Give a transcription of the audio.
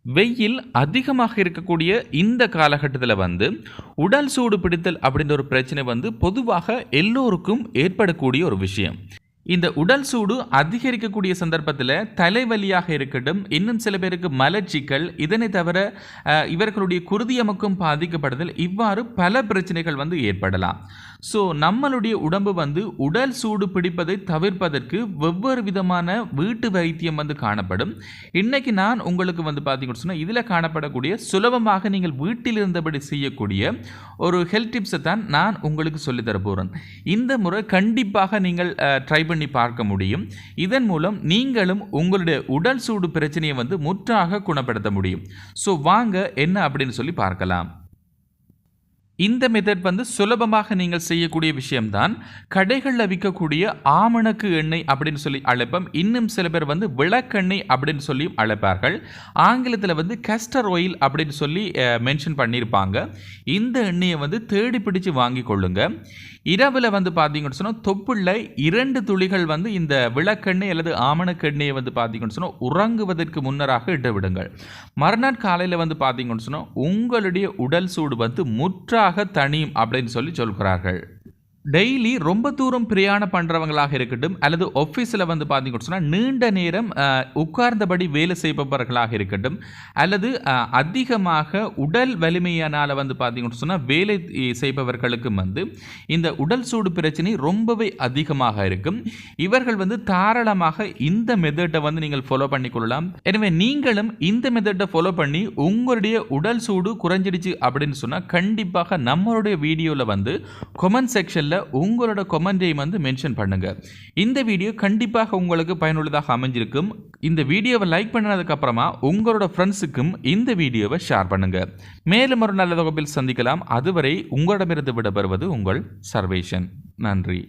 வெயில் அதிகமாக இருக்கக்கூடிய இந்த காலகட்டத்தில் வந்து உடல் சூடு பிடித்தல் அப்படின்ற ஒரு பிரச்சனை வந்து பொதுவாக எல்லோருக்கும் ஏற்படக்கூடிய ஒரு விஷயம். இந்த உடல் சூடு அதிகரிக்கக்கூடிய சந்தர்ப்பத்தில் தலைவலியாக இருக்கட்டும், இன்னும் சில பேருக்கு மலச்சிக்கல், இதனை தவிர இவர்களுடைய குருதியமுக்கும் பாதிக்கப்படுதல், இவ்வாறு பல பிரச்சனைகள் வந்து ஏற்படலாம். ஸோ நம்மளுடைய உடம்பு வந்து உடல் சூடு பிடிப்பதை தவிர்ப்பதற்கு வெவ்வேறு விதமான வீட்டு வைத்தியம் வந்து காணப்படும். இன்றைக்கி நான் உங்களுக்கு வந்து பார்த்தீங்கன்னு சொன்னால் இதில் காணப்படக்கூடிய சுலபமாக நீங்கள் வீட்டில் இருந்தபடி செய்யக்கூடிய ஒரு ஹெல்த் டிப்ஸை தான் நான் உங்களுக்கு சொல்லித்தர போகிறேன். இந்த முறை கண்டிப்பாக நீங்கள் ட்ரை பண்ணி பார்க்க முடியும். இதன் மூலம் நீங்களும் உங்களுடைய உடல் சூடு பிரச்சனையை வந்து முற்றாக குணப்படுத்த முடியும். ஸோ வாங்க என்ன அப்படின்னு சொல்லி பார்க்கலாம். இந்த மெத்தட் வந்து சுலபமாக நீங்கள் செய்யக்கூடிய விஷயம்தான். கடைகளில் விற்கக்கூடிய ஆமணக்கு எண்ணெய் அப்படின்னு சொல்லி அழைப்போம். இன்னும் சில பேர் வந்து விளக்கெண்ணெய் அப்படின்னு சொல்லி அழைப்பார்கள். ஆங்கிலத்தில் வந்து கேஸ்டர் ஆயில் அப்படின்னு சொல்லி மென்ஷன் பண்ணியிருப்பாங்க. இந்த எண்ணெயை வந்து தேடி பிடிச்சு வாங்கி கொள்ளுங்க. இரவில் வந்து பார்த்தீங்கன்னு சொன்னால் தொப்புள்ள 2 துளிகள் வந்து இந்த விளக்கெண்ணெய் அல்லது ஆமணக்கு எண்ணெயை வந்து பார்த்தீங்கன்னு சொன்னால் உறங்குவதற்கு முன்னராக இட்டு விடுங்கள். மறுநாள் காலையில் வந்து பார்த்தீங்கன்னு சொன்னால் உங்களுடைய உடல் சூடு வந்து முற்றாக தணியும் அப்படின்னு சொல்லி சொல்கிறார்கள். டெய்லி ரொம்ப தூரம் பிரயாணம் பண்ணுறவங்களாக இருக்கட்டும், அல்லது ஆஃபீஸில் வந்து பார்த்தீங்கன்னு சொன்னால் நீண்ட நேரம் உட்கார்ந்தபடி வேலை செய்பவர்களாக இருக்கட்டும், அல்லது அதிகமாக உடல் வலிமையினால் வந்து பார்த்தீங்கன்னு சொன்னால் வேலை செய்பவர்களுக்கும் வந்து இந்த உடல் சூடு பிரச்சனை ரொம்பவே அதிகமாக இருக்கும். இவர்கள் வந்து தாராளமாக இந்த மெத்தடை வந்து நீங்கள் ஃபாலோ பண்ணிக்கொள்ளலாம். எனவே நீங்களும் இந்த மெத்தடை ஃபாலோ பண்ணி உங்களுடைய உடல் சூடு குறைஞ்சிடுச்சு அப்படின்னு சொன்னால் கண்டிப்பாக நம்மளுடைய வீடியோவில் வந்து கமெண்ட் செக்ஷனில் உங்களோட கமெண்டையும் வந்து மென்ஷன் பண்ணுங்க. இந்த வீடியோ கண்டிப்பாக உங்களுக்கு பயனுள்ளதாக அமைஞ்சிருக்கும். இந்த வீடியோவை லைக் பண்ணதுக்கு அப்புறமா உங்களோட ஃப்ரெண்ட்ஸுக்கும் இந்த வீடியோவை ஷேர் பண்ணுங்க. மேலும் ஒரு நல்ல தொகுப்பில் சந்திக்கலாம். அதுவரை உங்களிடமிருந்து விடைபெறுவது உங்கள் சர்வேஷன். நன்றி.